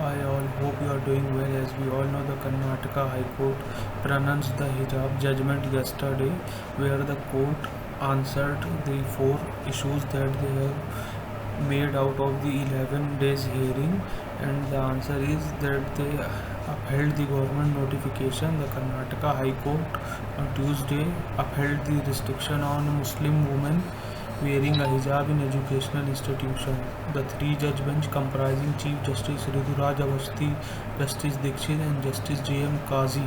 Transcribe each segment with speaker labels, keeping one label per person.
Speaker 1: I all hope you are doing well. As we all know, the Karnataka High Court pronounced the hijab judgment yesterday, where the court answered the 4 issues that they have made out of the 11 days hearing, and the answer is that they upheld the government notification. The Karnataka High Court on Tuesday upheld the restriction on Muslim women wearing a hijab in educational institutions. The 3-judge bench comprising Chief Justice Riduraj Avasthi, Justice Dixit and Justice J.M. Kazi.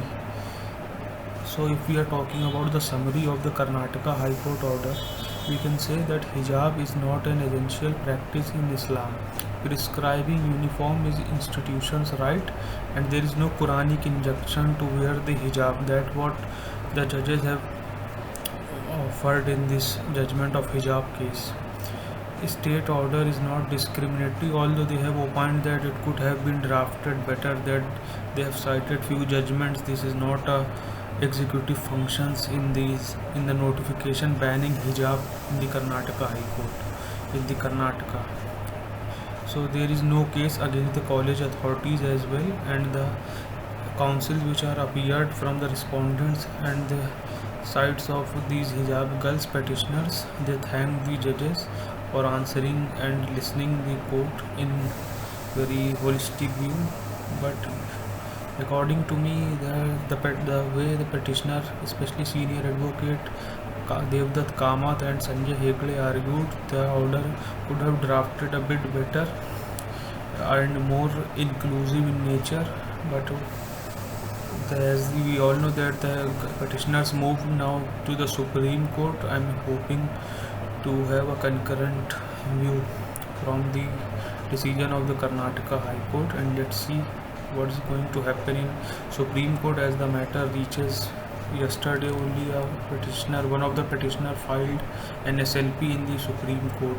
Speaker 1: So if we are talking about the summary of the Karnataka High Court order, we can say that hijab is not an essential practice in Islam. Prescribing uniform is institution's right, and there is no Quranic injunction to wear the hijab. That what the judges have offered in this judgment of hijab case. State order is not discriminatory, although they have opined that it could have been drafted better. That they have cited few judgments. This is not a executive functions in the notification banning hijab in the Karnataka High Court in the Karnataka. So there is no case against the college authorities as well, and the councils which are appeared from the respondents and the sides of these hijab girls petitioners. They thank the judges for answering and listening the court in very holistic view. But according to me, the way the petitioner, especially senior advocate Devdutt Kamath and Sanjay Hegde argued, the order could have drafted a bit better and more inclusive in nature. But as we all know that the petitioners moved now to the Supreme Court, I am hoping to have a concurrent view from the decision of the Karnataka High Court, and let's see what is going to happen in Supreme Court as the matter reaches. Yesterday only one of the petitioner filed an SLP in the Supreme Court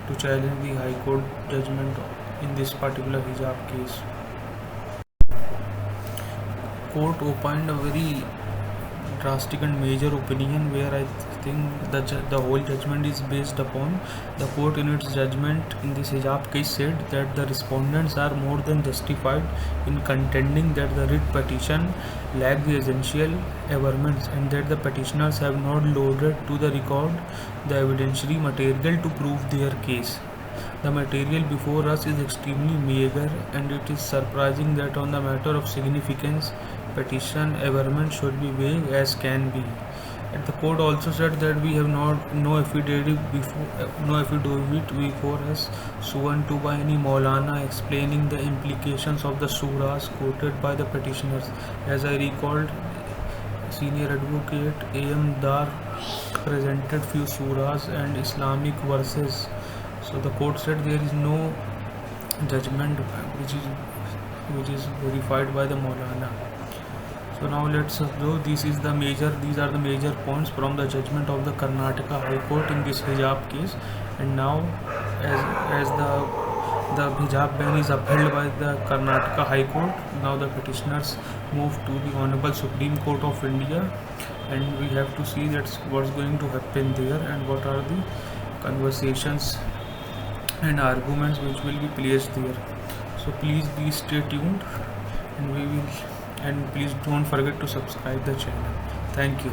Speaker 1: to challenge the High Court judgment in this particular hijab case. Court opined a very drastic and major opinion where I think the whole judgment is based upon. The court in its judgment in this hijab case said that the respondents are more than justified in contending that the writ petition lacked the essential averments, and that the petitioners have not loaded to the record the evidentiary material to prove their case. The material before us is extremely meager, and it is surprising that on the matter of significance, petition averment should be vague as can be. And the court also said that we have no affidavit before us sworn to by any Maulana explaining the implications of the surahs quoted by the petitioners. As I recalled, senior advocate A.M. Dar presented few surahs and Islamic verses. So the court said there is no judgment which is verified by the Maulana. So now let's go. These are the major points from the judgment of the Karnataka High Court in this hijab case. And now, as the hijab ban is upheld by the Karnataka High Court, now the petitioners move to the Honorable Supreme Court of India, and we have to see that's what's going to happen there and what are the conversations and arguments which will be placed there. So please stay tuned, and please don't forget to subscribe the channel. Thank you.